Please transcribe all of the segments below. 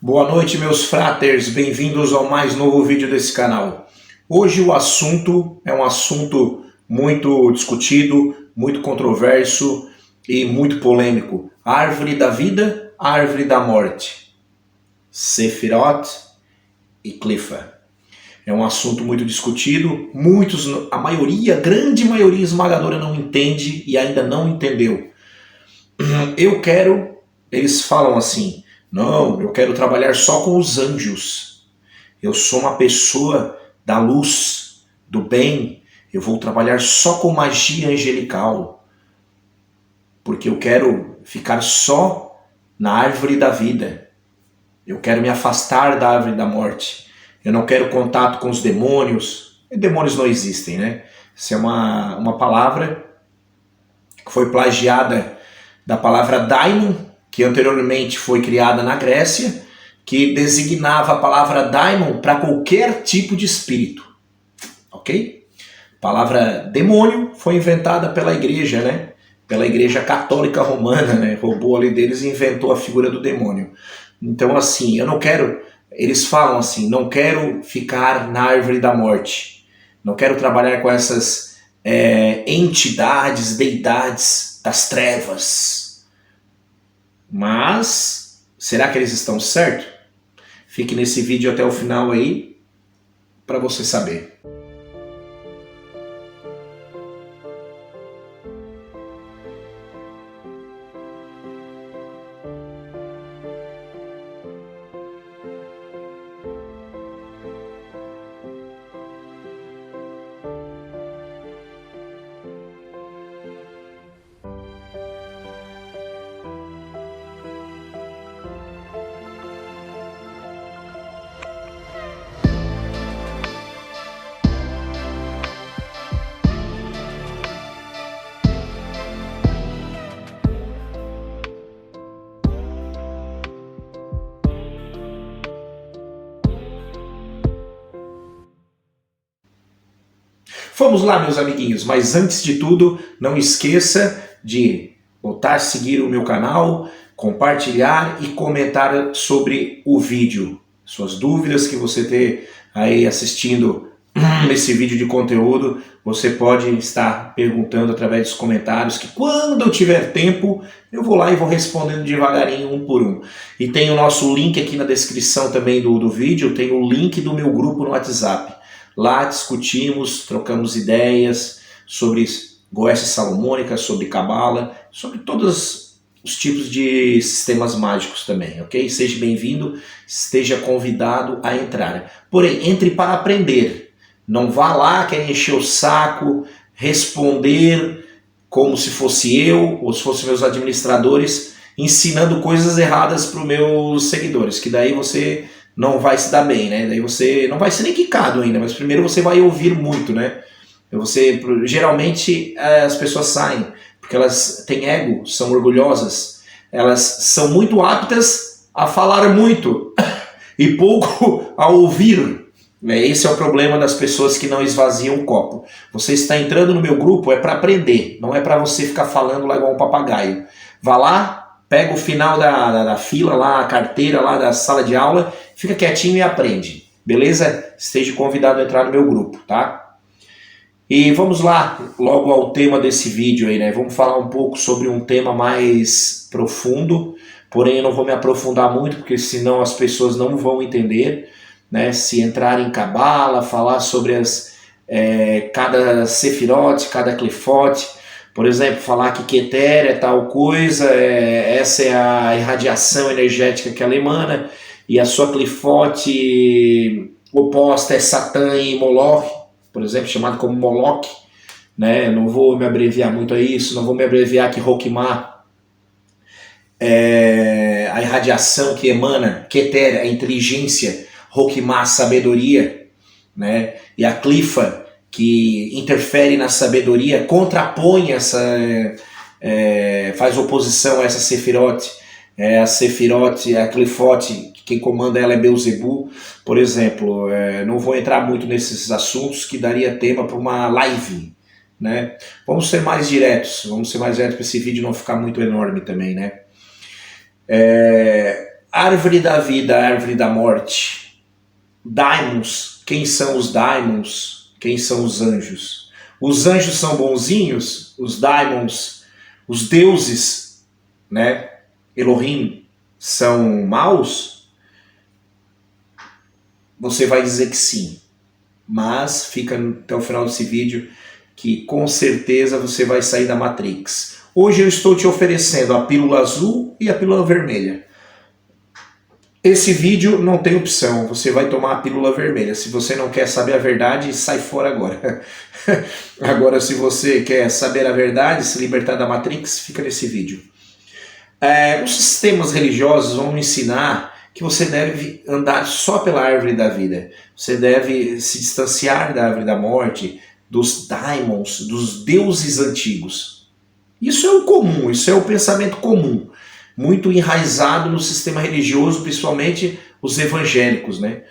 Boa noite, meus fraters, bem-vindos ao mais novo vídeo desse canal. Hoje o assunto é um assunto muito discutido, muito controverso e muito polêmico. Árvore da vida, árvore da morte. Sefirot e Clifa. É um assunto muito discutido, a grande maioria esmagadora não entende e ainda não entendeu. Eles falam assim: não, eu quero trabalhar só com os anjos. Eu sou uma pessoa da luz, do bem. Eu vou trabalhar só com magia angelical. Porque eu quero ficar só na árvore da vida. Eu quero me afastar da árvore da morte. Eu não quero contato com os demônios. E demônios não existem, né? Isso é uma palavra que foi plagiada da palavra daimon, que anteriormente foi criada na Grécia, que designava a palavra daimon para qualquer tipo de espírito. Ok? A palavra demônio foi inventada pela igreja, né? Pela igreja católica romana, né? Roubou ali deles e inventou a figura do demônio. Então assim, eles falam assim, não quero ficar na árvore da morte. Não quero trabalhar com essas entidades, deidades das trevas. Mas, será que eles estão certos? Fique nesse vídeo até o final aí, para você saber. Vamos lá, meus amiguinhos, mas antes de tudo, não esqueça de voltar, seguir o meu canal, compartilhar e comentar sobre o vídeo. Suas dúvidas que você ter aí assistindo esse vídeo de conteúdo, você pode estar perguntando através dos comentários, que quando eu tiver tempo, eu vou lá e vou respondendo devagarinho, um por um. E tem o nosso link aqui na descrição também do vídeo, tem o link do meu grupo no WhatsApp. Lá discutimos, trocamos ideias sobre Goécia Salomônica, sobre Cabala, sobre todos os tipos de sistemas mágicos também, ok? Seja bem-vindo, esteja convidado a entrar. Porém, entre para aprender. Não vá lá querer encher o saco, responder como se fosse eu ou se fossem meus administradores, ensinando coisas erradas para os meus seguidores, que daí você não vai se dar bem, né? Daí você não vai ser nem quicado ainda, mas primeiro você vai ouvir muito, né? Geralmente as pessoas saem porque elas têm ego, são orgulhosas, elas são muito aptas a falar muito e pouco a ouvir. Esse é o problema das pessoas que não esvaziam o copo. Você está entrando no meu grupo é para aprender, não é para você ficar falando lá igual um papagaio. Vá lá, pega o final da fila lá, a carteira lá da sala de aula, fica quietinho e aprende, beleza? Esteja convidado a entrar no meu grupo, tá? E vamos lá, logo ao tema desse vídeo aí, né? Vamos falar um pouco sobre um tema mais profundo, porém eu não vou me aprofundar muito, porque senão as pessoas não vão entender, né? Se entrar em Cabala, falar sobre cada Sefirot, cada Clifote, por exemplo, falar que Keter é tal coisa, essa é a irradiação energética que ela emana, e a sua Clifote oposta é Satã e Moloch, por exemplo, chamado como Moloch, né? Não vou me abreviar muito a isso, não vou me abreviar que Roquimá é a irradiação que emana, Keter é a inteligência, Roquimá a sabedoria, né? E a Clifa, que interfere na sabedoria, contrapõe faz oposição a essa Sefirot, a Clifote, quem comanda ela é Beelzebul, por exemplo. Não vou entrar muito nesses assuntos que daria tema para uma live, né? Vamos ser mais diretos para esse vídeo não ficar muito enorme também, né? Árvore da vida, árvore da morte, daimons, quem são os daimons? Quem são os anjos? Os anjos são bonzinhos? Os daimons, os deuses, né? Elohim, são maus? Você vai dizer que sim, mas fica até o final desse vídeo que com certeza você vai sair da Matrix. Hoje eu estou te oferecendo a pílula azul e a pílula vermelha. Esse vídeo não tem opção, você vai tomar a pílula vermelha. Se você não quer saber a verdade, sai fora agora. Agora, se você quer saber a verdade, se libertar da Matrix, fica nesse vídeo. Os sistemas religiosos vão ensinar que você deve andar só pela árvore da vida. Você deve se distanciar da árvore da morte, dos daimons, dos deuses antigos. Isso é o comum, isso é o pensamento comum, muito enraizado no sistema religioso, principalmente os evangélicos, né?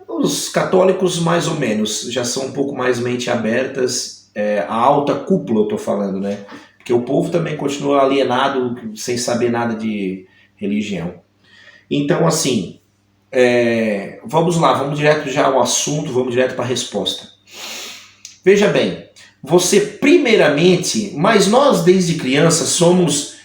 Os católicos mais ou menos, já são um pouco mais mente abertas, a alta cúpula eu estou falando, né? Porque o povo também continua alienado, sem saber nada de religião. Então, assim, vamos lá, vamos direto já ao assunto, vamos direto para a resposta. Veja bem, você primeiramente, mas nós desde criança somos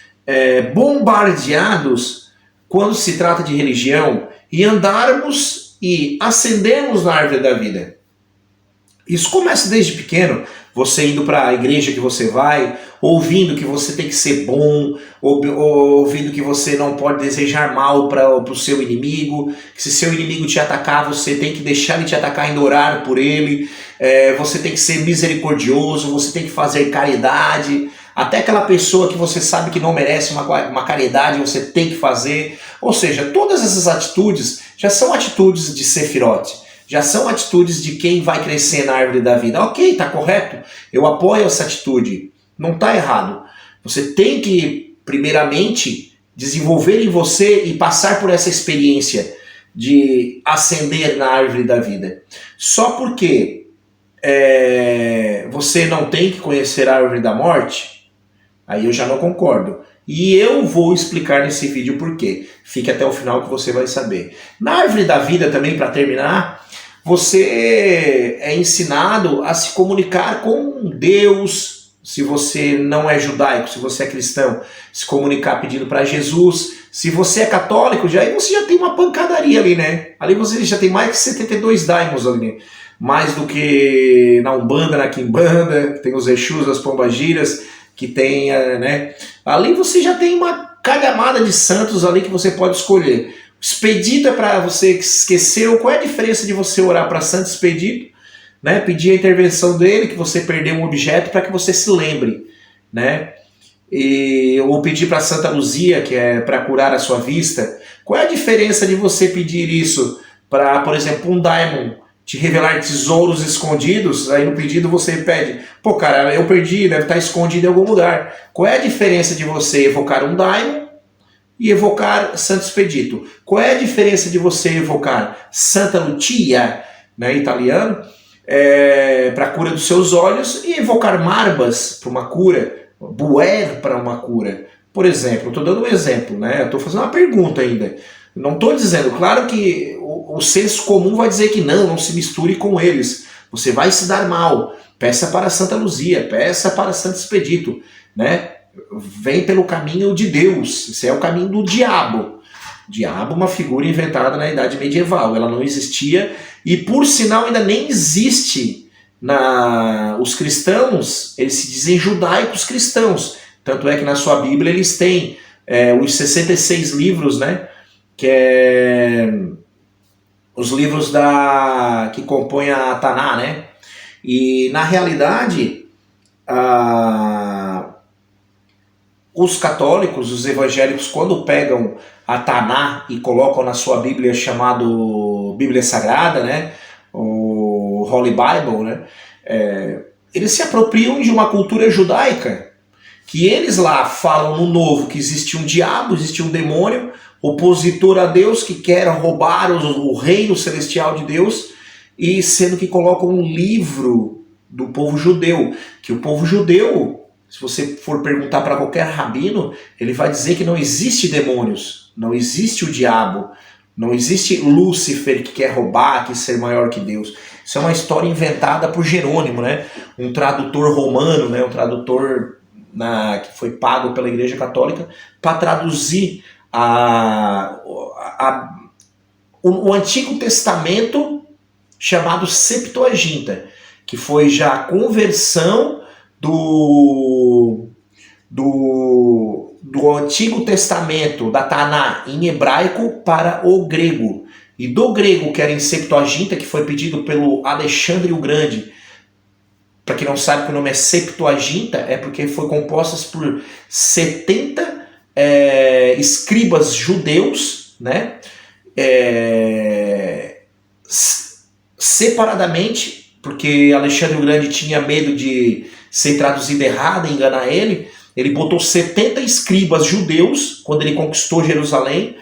bombardeados quando se trata de religião e andarmos e ascendermos na árvore da vida. Isso começa desde pequeno, você indo para a igreja que você vai, ouvindo que você tem que ser bom, ouvindo que você não pode desejar mal para o seu inimigo, que se seu inimigo te atacar, você tem que deixar ele te atacar e orar por ele, você tem que ser misericordioso, você tem que fazer caridade, até aquela pessoa que você sabe que não merece uma caridade, você tem que fazer. Ou seja, todas essas atitudes já são atitudes de Sefirote. Já são atitudes de quem vai crescer na árvore da vida. Ok, está correto. Eu apoio essa atitude. Não está errado. Você tem que, primeiramente, desenvolver em você e passar por essa experiência de ascender na árvore da vida. Só porque você não tem que conhecer a árvore da morte, aí eu já não concordo. E eu vou explicar nesse vídeo por quê. Fique até o final que você vai saber. Na árvore da vida também, para terminar, você é ensinado a se comunicar com Deus. Se você não é judaico, se você é cristão, se comunicar pedindo para Jesus. Se você é católico, aí você já tem uma pancadaria ali, né? Ali você já tem mais de 72 daimons ali. Mais do que na Umbanda, na Quimbanda, que tem os Exus, as Pombagiras, que tem, né? Ali você já tem uma calhamada de santos ali que você pode escolher. Expedito é para você que esqueceu. Qual é a diferença de você orar para Santo Expedito, né? Pedir a intervenção dele, que você perdeu um objeto, para que você se lembre, né? Ou pedir para Santa Luzia, que é para curar a sua vista. Qual é a diferença de você pedir isso para, por exemplo, um daimon te revelar tesouros escondidos? Aí no pedido você pede, pô cara, eu perdi, deve estar escondido em algum lugar. Qual é a diferença de você evocar um daimon e evocar Santo Expedito? Qual é a diferença de você evocar Santa Lucia, né, italiano, para a cura dos seus olhos, e evocar Marbas para uma cura, Buer para uma cura? Por exemplo, estou dando um exemplo, né? Estou fazendo uma pergunta ainda. Não estou dizendo, claro que o senso comum vai dizer que não se misture com eles. Você vai se dar mal. Peça para Santa Luzia, peça para Santo Expedito, né? Vem pelo caminho de Deus. Esse é o caminho do diabo. O diabo é uma figura inventada na Idade Medieval. Ela não existia e, por sinal, ainda nem existe. Os cristãos, eles se dizem judaicos cristãos. Tanto é que na sua Bíblia eles têm os 66 livros, né? Que é os livros que compõem a Taná, né? E, na realidade, os católicos, os evangélicos, quando pegam a Taná e colocam na sua Bíblia chamado Bíblia Sagrada, né? O Holy Bible, né? Eles se apropriam de uma cultura judaica, que eles lá falam no Novo que existe um diabo, existe um demônio, opositor a Deus, que quer roubar o reino celestial de Deus, e sendo que colocam um livro do povo judeu, que o povo judeu, se você for perguntar para qualquer rabino, ele vai dizer que não existe demônios, não existe o diabo, não existe Lúcifer que quer roubar, que quer ser maior que Deus. Isso é uma história inventada por Jerônimo, né? Um tradutor romano, né? Um tradutor que foi pago pela Igreja Católica para traduzir o Antigo Testamento, chamado Septuaginta, que foi já a conversão do Antigo Testamento, da Taná, em hebraico para o grego. E do grego, que era em Septuaginta, que foi pedido pelo Alexandre o Grande. Para quem não sabe que o nome é Septuaginta, é porque foi composta por 70 escribas judeus, né? Separadamente, porque Alexandre o Grande tinha medo de ser traduzido errado e enganar ele. Ele botou 70 escribas judeus quando ele conquistou Jerusalém,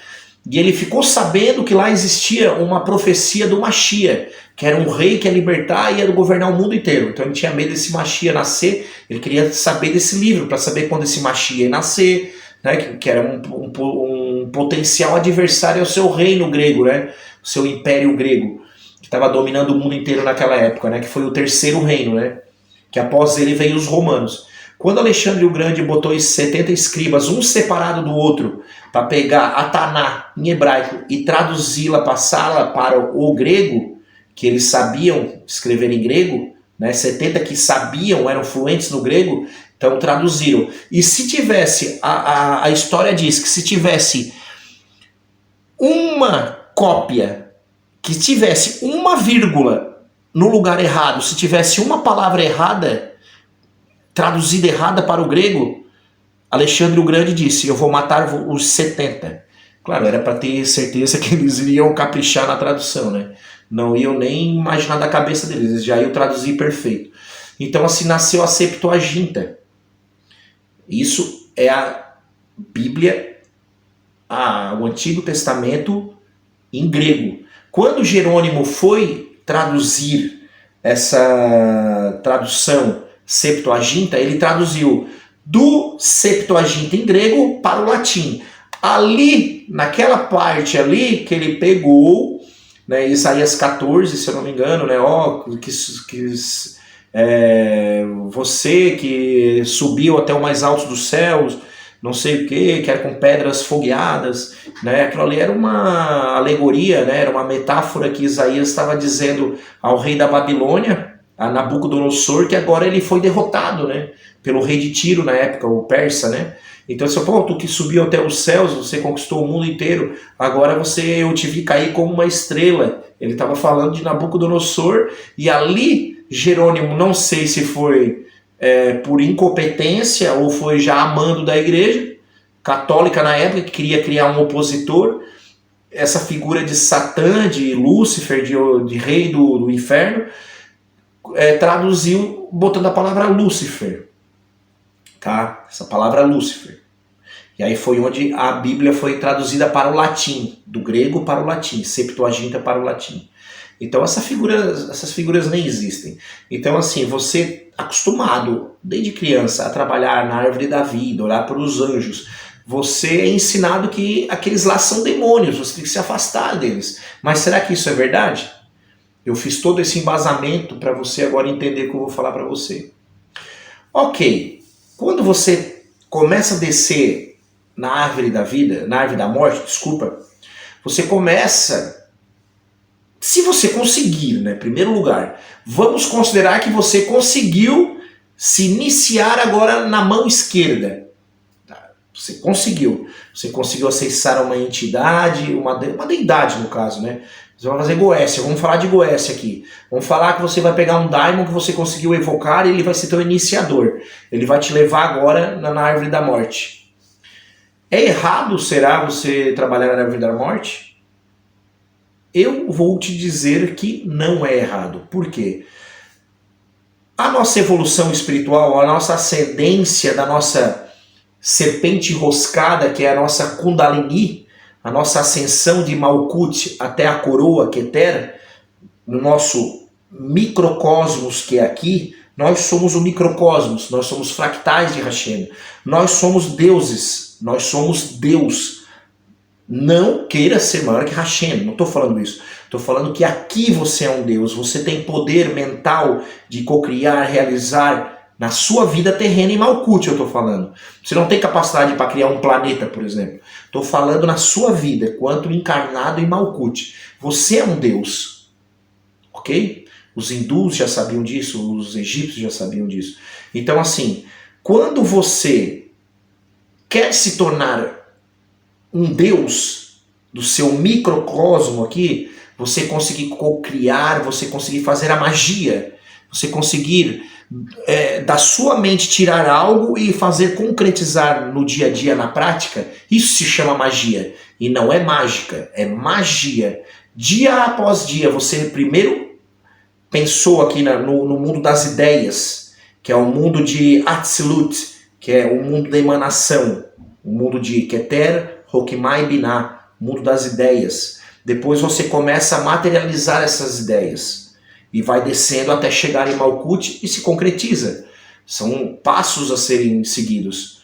e ele ficou sabendo que lá existia uma profecia do Mashiach, que era um rei que ia libertar e ia governar o mundo inteiro. Então ele tinha medo desse Mashiach nascer, ele queria saber desse livro, para saber quando esse Mashiach ia nascer, né, que era um potencial adversário ao seu reino grego, né, o seu império grego, que estava dominando o mundo inteiro naquela época, né, que foi o terceiro reino, né, que após ele veio os romanos. Quando Alexandre o Grande botou esses 70 escribas, um separado do outro, para pegar a Taná em hebraico e traduzi-la, passá-la para o grego, que eles sabiam escrever em grego, né, 70 que sabiam, eram fluentes no grego, então traduziram. E se tivesse, a história diz que se tivesse uma cópia, que tivesse uma vírgula no lugar errado, se tivesse uma palavra errada, traduzida errada para o grego, Alexandre o Grande disse: eu vou matar os 70. Claro, era para ter certeza que eles iriam caprichar na tradução, né? Não iam nem imaginar da cabeça deles, eles já iam traduzir perfeito. Então assim nasceu a Septuaginta. Isso é a Bíblia, o Antigo Testamento em grego. Quando Jerônimo foi traduzir essa tradução Septuaginta, ele traduziu do Septuaginta em grego para o latim. Ali, naquela parte ali que ele pegou, né, Isaías 14, se eu não me engano, né, você que subiu até o mais alto dos céus, não sei o que era com pedras fogueadas, né, aquilo ali era uma alegoria, né, era uma metáfora que Isaías estava dizendo ao rei da Babilônia, a Nabucodonosor, que agora ele foi derrotado, né, pelo rei de Tiro na época, o persa, né? Então, tu que subiu até os céus, você conquistou o mundo inteiro, agora eu te vi cair como uma estrela. Ele estava falando de Nabucodonosor, e ali Jerônimo, não sei se foi por incompetência ou foi já amando da igreja católica na época, que queria criar um opositor, essa figura de Satã, de Lúcifer, de rei do inferno, traduziu botando a palavra Lúcifer. Tá? Essa palavra Lúcifer. E aí foi onde a Bíblia foi traduzida para o latim, do grego para o latim, Septuaginta para o latim. Então essas figuras nem existem. Então assim, você acostumado desde criança a trabalhar na árvore da vida, orar para os anjos, você é ensinado que aqueles lá são demônios, você tem que se afastar deles. Mas será que isso é verdade? Eu fiz todo esse embasamento para você agora entender o que eu vou falar para você. Ok. Quando você começa a descer na árvore da vida, na árvore da morte, desculpa, você começa, se você conseguir, né, em primeiro lugar, vamos considerar que você conseguiu se iniciar agora na mão esquerda. Você conseguiu acessar uma entidade, uma deidade no caso, né? Você vai fazer Goécia, vamos falar de Goécia aqui. Vamos falar que você vai pegar um daimon que você conseguiu evocar e ele vai ser teu iniciador. Ele vai te levar agora na árvore da morte. É errado, será, você trabalhar na árvore da morte? Eu vou te dizer que não é errado. Por quê? A nossa evolução espiritual, a nossa ascendência da nossa serpente enroscada, que é a nossa Kundalini, a nossa ascensão de Malkut até a coroa Keter, no nosso microcosmos que é aqui, nós somos o microcosmos, nós somos fractais de Hashem, nós somos deuses, nós somos Deus. Não queira ser maior que Hashem, não estou falando isso. Estou falando que aqui você é um Deus, você tem poder mental de cocriar, realizar na sua vida terrena em Malkut, eu estou falando. Você não tem capacidade para criar um planeta, por exemplo. Estou falando na sua vida, quanto encarnado em Malkut. Você é um Deus, ok? Os hindus já sabiam disso, os egípcios já sabiam disso. Então assim, quando você quer se tornar um Deus do seu microcosmo aqui, você conseguir co-criar, você conseguir fazer a magia, você conseguir da sua mente tirar algo e fazer concretizar no dia a dia, na prática, isso se chama magia. E não é mágica, é magia. Dia após dia, você primeiro pensou aqui no mundo das ideias, que é o mundo de Atzilut, que é o mundo da emanação, o mundo de Keter, Hokmah e Binah, o mundo das ideias. Depois você começa a materializar essas ideias e vai descendo até chegar em Malkut e se concretiza. São passos a serem seguidos.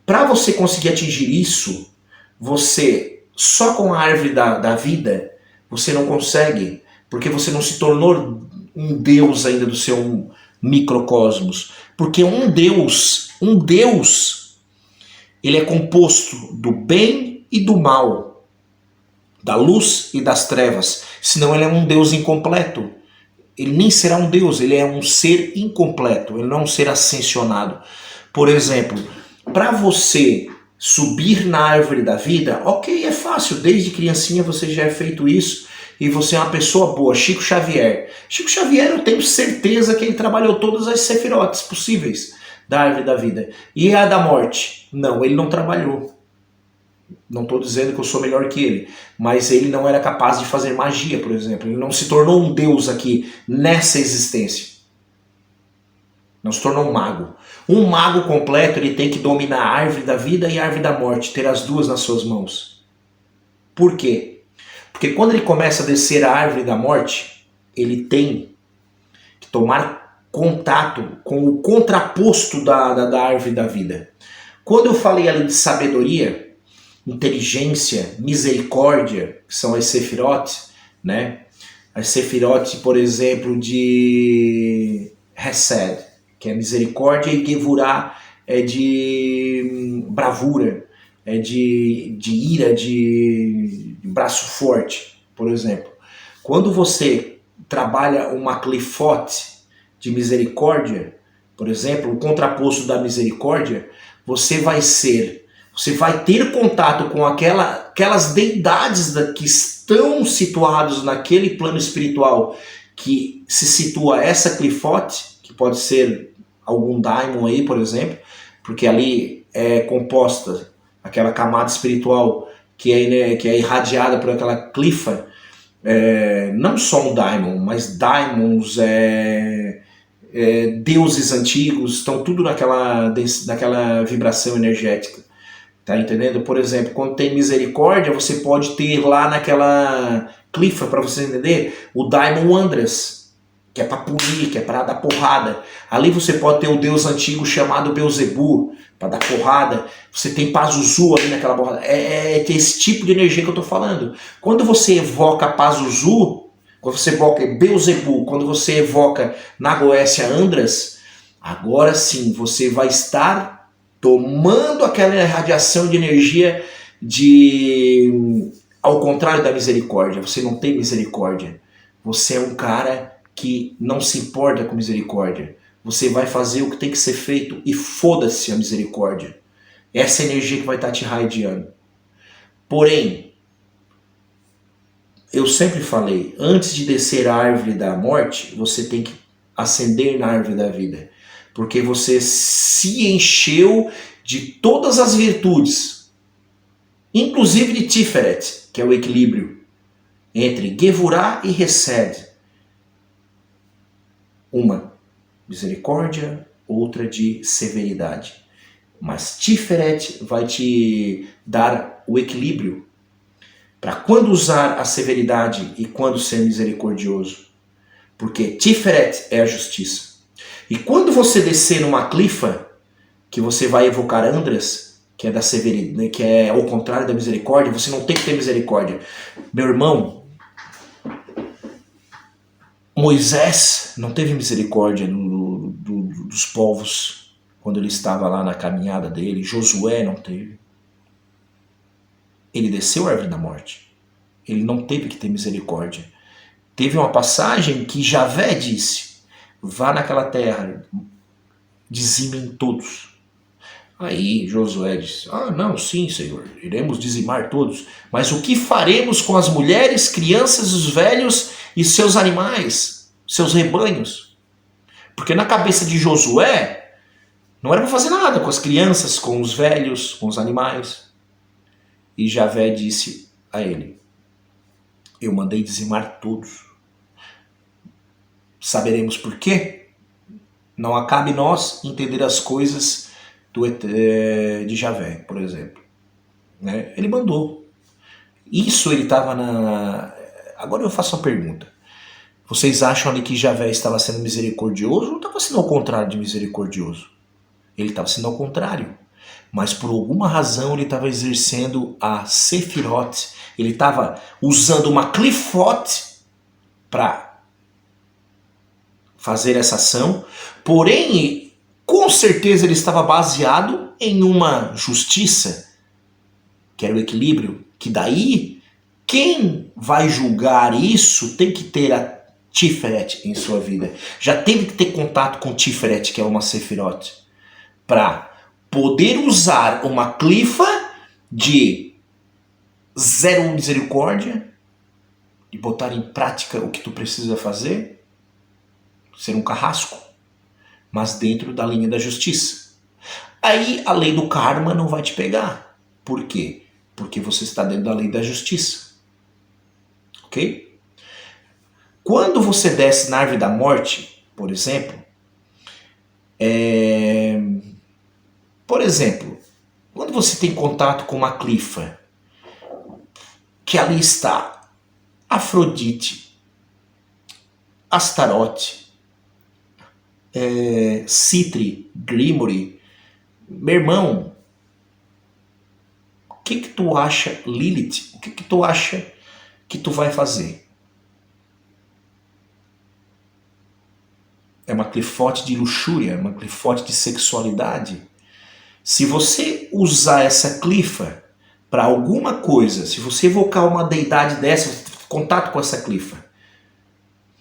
Para você conseguir atingir isso, você, só com a árvore da vida, você não consegue, porque você não se tornou um Deus ainda do seu microcosmos. Porque um Deus, ele é composto do bem e do mal, da luz e das trevas. Senão ele é um Deus incompleto. Ele nem será um Deus, ele é um ser incompleto, ele não é um ser ascensionado. Por exemplo, para você subir na árvore da vida, ok, é fácil, desde criancinha você já é feito isso e você é uma pessoa boa. Chico Xavier, eu tenho certeza que ele trabalhou todas as sefirotes possíveis da árvore da vida. E a da morte? Não, ele não trabalhou. Não estou dizendo que eu sou melhor que ele, mas ele não era capaz de fazer magia, por exemplo. Ele não se tornou um deus aqui nessa existência. Não se tornou um mago. Um mago completo, ele tem que dominar a árvore da vida e a árvore da morte, ter as duas nas suas mãos. Por quê? Porque quando ele começa a descer a árvore da morte, ele tem que tomar contato com o contraposto da árvore da vida. Quando eu falei ali de sabedoria, inteligência, misericórdia, que são as sefirot, né? As sefirot, por exemplo, de Hesed, que é misericórdia, e Gevurah é de bravura, é de ira, de braço forte, por exemplo. Quando você trabalha uma clifot de misericórdia, por exemplo, o contraposto da misericórdia, você vai ter contato com aquelas deidades que estão situados naquele plano espiritual que se situa essa clifote, que pode ser algum daimon aí, por exemplo, porque ali é composta aquela camada espiritual que é irradiada por aquela clifa, não só um daimon, mas daimons, deuses antigos, estão tudo naquela vibração energética. Tá entendendo? Por exemplo, quando tem misericórdia, você pode ter lá naquela clifa, para você entender, o Daimon Andras, que é para punir, que é para dar porrada. Ali você pode ter o deus antigo chamado Beuzebu, para dar porrada. Você tem Pazuzu ali naquela porrada. É esse tipo de energia que eu estou falando. Quando você evoca Pazuzu, quando você evoca Beuzebu, quando você evoca Nagoécia Andras, agora sim você vai estar tomando aquela radiação de energia ao contrário da misericórdia. Você não tem misericórdia. Você é um cara que não se importa com misericórdia. Você vai fazer o que tem que ser feito e foda-se a misericórdia. Essa energia que vai estar te irradiando. Porém, eu sempre falei, antes de descer a árvore da morte, você tem que ascender na árvore da vida. Porque você se encheu de todas as virtudes, inclusive de Tiferet, que é o equilíbrio entre Gevurah e Hesed. Uma misericórdia, outra de severidade. Mas Tiferet vai te dar o equilíbrio para quando usar a severidade e quando ser misericordioso. Porque Tiferet é a justiça. E quando você descer numa clifa, que você vai evocar Andras, que é da severidade, que é ao contrário da misericórdia, você não tem que ter misericórdia. Meu irmão, Moisés não teve misericórdia dos povos quando ele estava lá na caminhada dele. Josué não teve. Ele desceu a árvore da morte. Ele não teve que ter misericórdia. Teve uma passagem que Javé disse: vá naquela terra, dizimem todos. Aí Josué disse: não, sim, Senhor, iremos dizimar todos. Mas o que faremos com as mulheres, crianças, os velhos e seus animais, seus rebanhos? Porque na cabeça de Josué, não era para fazer nada com as crianças, com os velhos, com os animais. E Javé disse a ele: eu mandei dizimar todos. Saberemos por quê? Não cabe nós entender as coisas de Javé, por exemplo. Né? Ele mandou. Isso ele estava na... Agora eu faço uma pergunta. Vocês acham ali que Javé estava sendo misericordioso ou estava sendo ao contrário de misericordioso? Ele estava sendo ao contrário. Mas por alguma razão ele estava exercendo a Sefirot. Ele estava usando uma clifote para fazer essa ação. Porém, com certeza ele estava baseado em uma justiça, que era o equilíbrio, que daí quem vai julgar isso tem que ter a Tiferet em sua vida. Já teve que ter contato com Tiferet, que é uma Sefirot, para poder usar uma clifa de zero misericórdia e botar em prática o que tu precisa fazer, ser um carrasco, mas dentro da linha da justiça. Aí a lei do karma não vai te pegar. Por quê? Porque você está dentro da lei da justiça. Ok? Quando você desce na árvore da morte, por exemplo, quando você tem contato com uma clifa, que ali está Afrodite, Astarote, Citri, Grimory, meu irmão, o que tu acha, Lilith? O que tu acha que tu vai fazer? É uma clifote de luxúria, uma clifote de sexualidade. Se você usar essa clifa para alguma coisa, se você evocar uma deidade dessa, contato com essa clifa.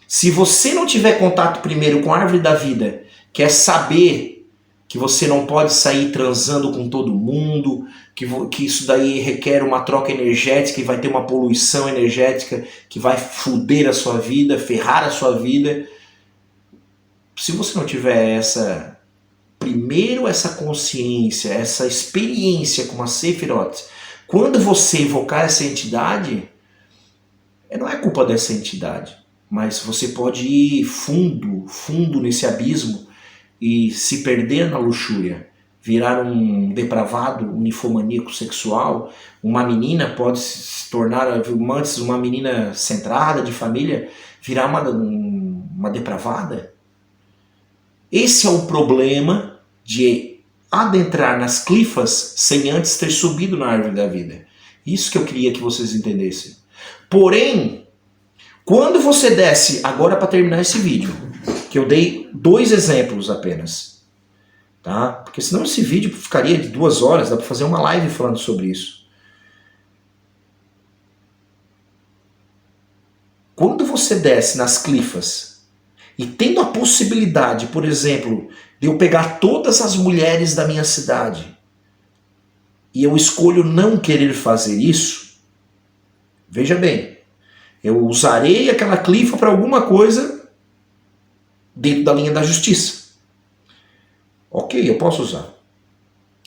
Se você não tiver contato primeiro com a árvore da vida, que é saber que você não pode sair transando com todo mundo, que isso daí requer uma troca energética e vai ter uma poluição energética que vai foder a sua vida, ferrar a sua vida. Se você não tiver primeiro essa consciência, essa experiência com a Sefirot, quando você evocar essa entidade, não é culpa dessa entidade, mas você pode ir fundo nesse abismo e se perder na luxúria, virar um depravado, um ninfomaníaco sexual. Uma menina pode se tornar, antes uma menina centrada, de família, virar uma depravada. Esse é o problema de adentrar nas clifas sem antes ter subido na árvore da vida. Isso que eu queria que vocês entendessem. Porém, quando você desce, agora para terminar esse vídeo, que eu dei 2 exemplos apenas, tá? Porque senão esse vídeo ficaria de 2 horas, dá para fazer uma live falando sobre isso. Quando você desce nas clifas e tendo a possibilidade, por exemplo, de eu pegar todas as mulheres da minha cidade e eu escolho não querer fazer isso, veja bem, eu usarei aquela clifa para alguma coisa dentro da linha da justiça. Ok, eu posso usar.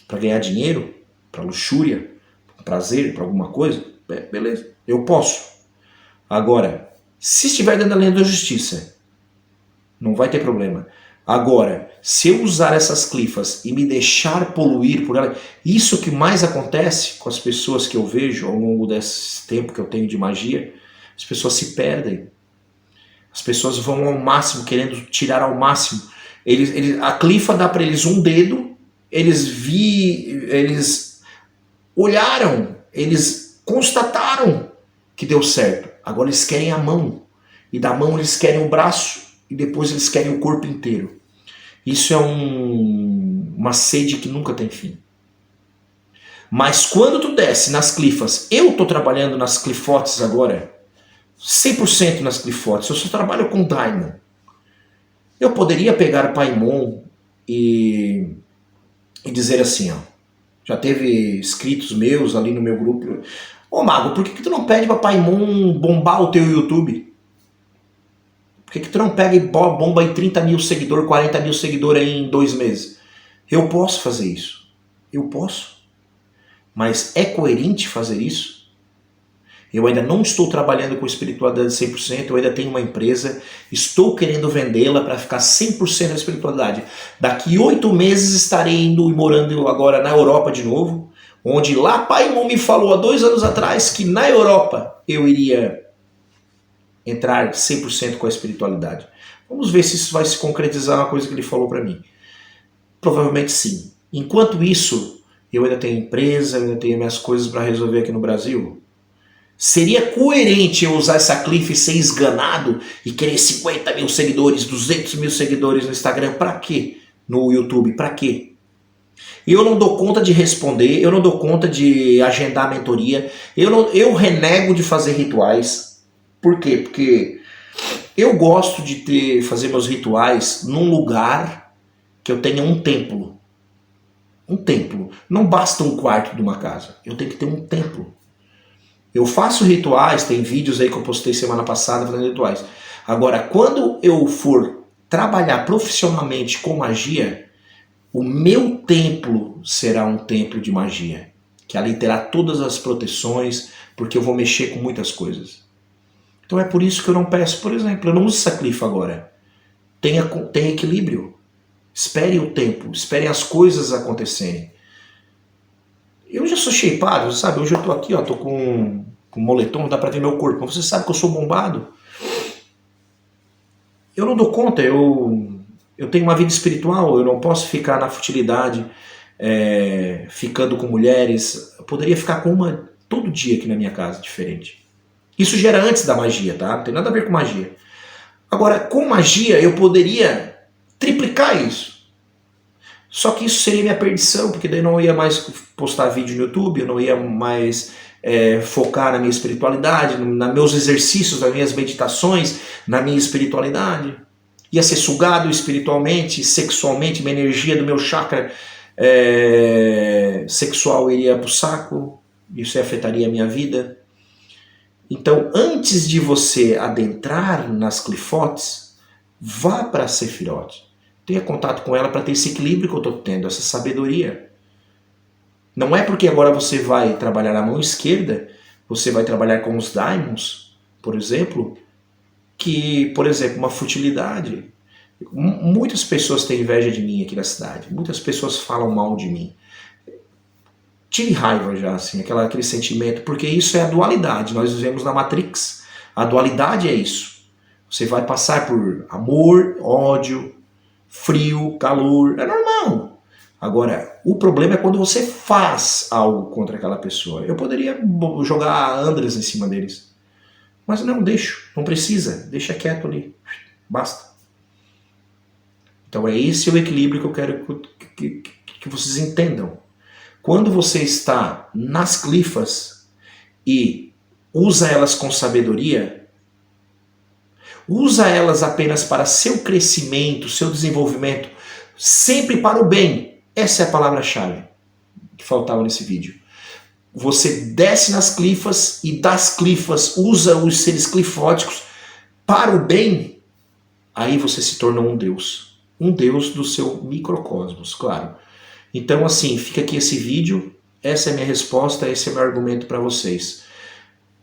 Para ganhar dinheiro, para luxúria, para prazer, para alguma coisa, beleza, eu posso. Agora, se estiver dentro da linha da justiça, não vai ter problema. Agora, se eu usar essas clifas e me deixar poluir por ela, isso que mais acontece com as pessoas que eu vejo ao longo desse tempo que eu tenho de magia, as pessoas se perdem. As pessoas vão ao máximo, querendo tirar ao máximo. A clifa dá para eles um dedo, eles olharam, eles constataram que deu certo. Agora eles querem a mão. E da mão eles querem o braço. E depois eles querem o corpo inteiro. Isso é uma sede que nunca tem fim. Mas quando tu desce nas clifas, eu estou trabalhando nas clifotes agora, 100% nas clifotes, eu só trabalho com Daimon. Eu poderia pegar Paimon e dizer assim, ó, já teve inscritos meus ali no meu grupo, ô Mago, por que tu não pede pra Paimon bombar o teu YouTube? Por que tu não pega e bomba em 30 mil seguidores, 40 mil seguidores aí em 2 meses? Eu posso fazer isso. Eu posso. Mas é coerente fazer isso? Eu ainda não estou trabalhando com espiritualidade 100%, eu ainda tenho uma empresa, estou querendo vendê-la para ficar 100% na espiritualidade. Daqui 8 meses estarei indo e morando agora na Europa de novo, onde lá Paimon me falou há 2 anos atrás que na Europa eu iria entrar 100% com a espiritualidade. Vamos ver se isso vai se concretizar, uma coisa que ele falou para mim. Provavelmente sim. Enquanto isso, eu ainda tenho empresa, eu ainda tenho minhas coisas para resolver aqui no Brasil. Seria coerente eu usar essa cliff e ser esganado e querer 50 mil seguidores, 200 mil seguidores no Instagram? Pra quê? No YouTube? Pra quê? Eu não dou conta de responder, eu não dou conta de agendar a mentoria, eu renego de fazer rituais. Por quê? Porque eu gosto de fazer meus rituais num lugar que eu tenha um templo. Um templo. Não basta um quarto de uma casa. Eu tenho que ter um templo. Eu faço rituais, tem vídeos aí que eu postei semana passada fazendo rituais. Agora, quando eu for trabalhar profissionalmente com magia, o meu templo será um templo de magia. Que ali terá todas as proteções, porque eu vou mexer com muitas coisas. Então é por isso que eu não peço, por exemplo, eu não uso essa clifa agora. Tenha equilíbrio. Espere o tempo, espere as coisas acontecerem. Eu já sou shapeado, sabe? Hoje eu tô aqui, ó, tô com moletom, não dá pra ver meu corpo. Mas você sabe que eu sou bombado. Eu não dou conta, eu tenho uma vida espiritual, eu não posso ficar na futilidade, ficando com mulheres. Eu poderia ficar com uma todo dia aqui na minha casa, diferente. Isso já era antes da magia, tá? Não tem nada a ver com magia. Agora, com magia, eu poderia triplicar isso. Só que isso seria minha perdição, porque daí eu não ia mais postar vídeo no YouTube, eu não ia mais focar na minha espiritualidade, nos meus exercícios, nas minhas meditações, na minha espiritualidade. Ia ser sugado espiritualmente, sexualmente, minha energia do meu chakra sexual iria pro saco, isso afetaria a minha vida. Então, antes de você adentrar nas clifotes, vá para a Sefirot. Tenha contato com ela para ter esse equilíbrio que eu estou tendo, essa sabedoria. Não é porque agora você vai trabalhar a mão esquerda, você vai trabalhar com os daimons, por exemplo, que, por exemplo, uma futilidade. Muitas pessoas têm inveja de mim aqui na cidade, muitas pessoas falam mal de mim. Tive raiva já, assim, aquele sentimento, porque isso é a dualidade, nós vivemos na Matrix. A dualidade é isso. Você vai passar por amor, ódio, frio, calor, é normal. Agora, o problema é quando você faz algo contra aquela pessoa. Eu poderia jogar Andras em cima deles, mas não deixo, não precisa, deixa quieto ali, basta. Então é esse o equilíbrio que eu quero que vocês entendam. Quando você está nas clifas e usa elas com sabedoria, usa elas apenas para seu crescimento, seu desenvolvimento, sempre para o bem. Essa é a palavra-chave que faltava nesse vídeo. Você desce nas clifas e das clifas usa os seres clifóticos para o bem, aí você se tornou um Deus. Um Deus do seu microcosmos, claro. Então assim, fica aqui esse vídeo, essa é a minha resposta, esse é o meu argumento para vocês.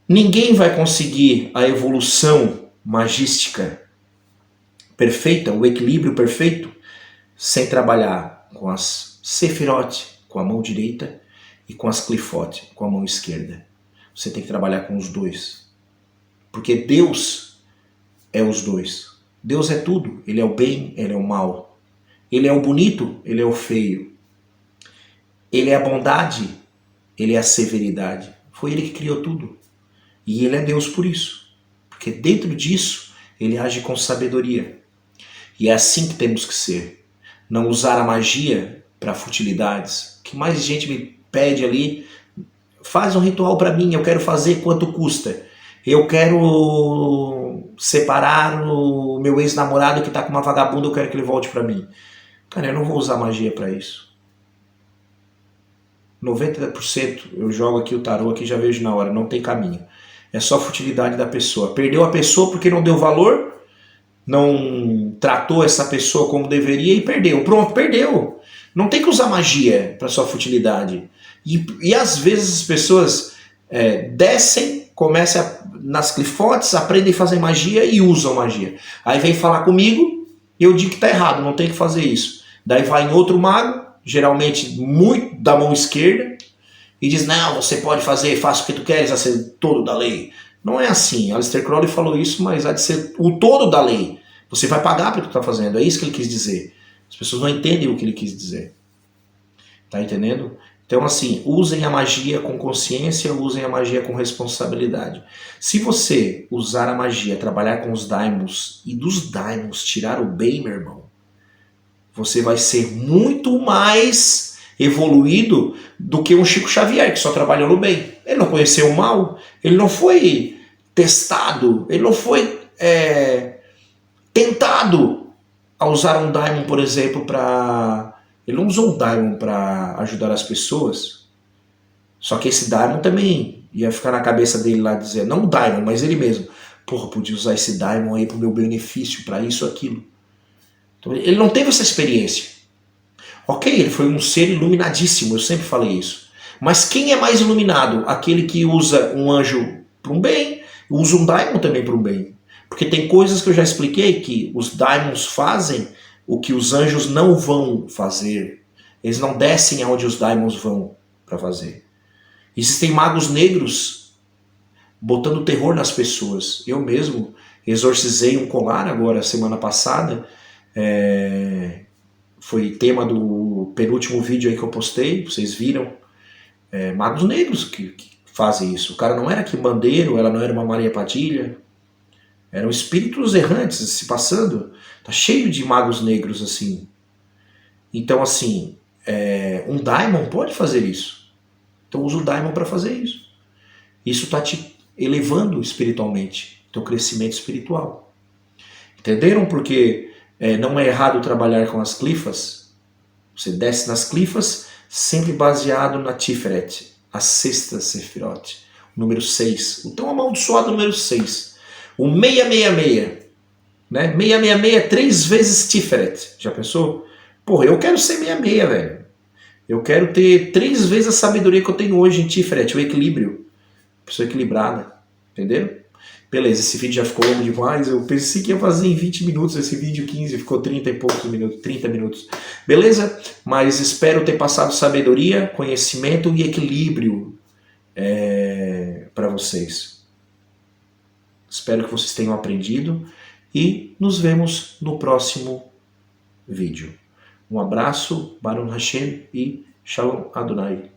Ninguém vai conseguir a evolução magística perfeita, o equilíbrio perfeito, sem trabalhar com as Sefirot, com a mão direita, e com as Clifot, com a mão esquerda. Você tem que trabalhar com os dois. Porque Deus é os dois. Deus é tudo. Ele é o bem, ele é o mal. Ele é o bonito, ele é o feio. Ele é a bondade, ele é a severidade. Foi ele que criou tudo. E ele é Deus por isso. Porque dentro disso, ele age com sabedoria. E é assim que temos que ser. Não usar a magia para futilidades. O que mais gente me pede ali, faz um ritual para mim, eu quero fazer, quanto custa? Eu quero separar o meu ex-namorado que está com uma vagabunda, eu quero que ele volte para mim. Cara, eu não vou usar magia para isso. 90% eu jogo aqui o tarô, aqui já vejo na hora, não tem caminho. É só futilidade da pessoa. Perdeu a pessoa porque não deu valor, não tratou essa pessoa como deveria e perdeu. Pronto, perdeu. Não tem que usar magia para sua futilidade. E às vezes as pessoas descem, começam nas clifotes, aprendem a fazer magia e usam magia. Aí vem falar comigo e eu digo que está errado, não tem que fazer isso. Daí vai em outro mago, geralmente muito da mão esquerda, e diz, não, você pode fazer, faça o que tu queres, a ser todo da lei. Não é assim. Aleister Crowley falou isso, mas há de ser o todo da lei. Você vai pagar pelo que tu está fazendo, é isso que ele quis dizer. As pessoas não entendem o que ele quis dizer. Tá entendendo? Então, assim, usem a magia com consciência, usem a magia com responsabilidade. Se você usar a magia, trabalhar com os daimons, e dos daimons tirar o bem, meu irmão, você vai ser muito mais evoluído do que um Chico Xavier, que só trabalhou no bem. Ele não conheceu o mal, ele não foi testado, ele não foi tentado a usar um daimon, por exemplo, para... Ele não usou um daimon para ajudar as pessoas. Só que esse daimon também ia ficar na cabeça dele lá dizer, não o daimon, mas ele mesmo. Porra, podia usar esse daimon aí pro meu benefício, para isso, aquilo. Então, ele não teve essa experiência. Ok, ele foi um ser iluminadíssimo, eu sempre falei isso. Mas quem é mais iluminado? Aquele que usa um anjo para um bem, usa um daimon também para um bem. Porque tem coisas que eu já expliquei que os daimons fazem o que os anjos não vão fazer. Eles não descem aonde os daimons vão para fazer. Existem magos negros botando terror nas pessoas. Eu mesmo exorcizei um colar agora, semana passada. Foi tema do penúltimo vídeo aí que eu postei, vocês viram. Magos negros que fazem isso. O cara não era quimbandeiro, ela não era uma Maria Padilha. Eram espíritos errantes se passando. Tá cheio de magos negros assim. Então, assim, um daimon pode fazer isso. Então usa o daimon para fazer isso. Isso está te elevando espiritualmente. Teu crescimento espiritual. Entenderam? Porque não é errado trabalhar com as clifas. Você desce nas clifas, sempre baseado na Tiferet, a sexta Sefirot. Número 6. O tão amaldiçoado número 6. O 666, né? 666 é 3 vezes Tiferet. Já pensou? Porra, eu quero ser 66, velho. Eu quero ter 3 vezes a sabedoria que eu tenho hoje em Tiferet, o equilíbrio. Pessoa equilibrada. Entenderam? Beleza, esse vídeo já ficou longo demais. Eu pensei que ia fazer em 20 minutos, esse vídeo 15, ficou 30 e poucos minutos, 30 minutos. Beleza? Mas espero ter passado sabedoria, conhecimento e equilíbrio para vocês. Espero que vocês tenham aprendido e nos vemos no próximo vídeo. Um abraço, Baruch Hashem e Shalom Adonai.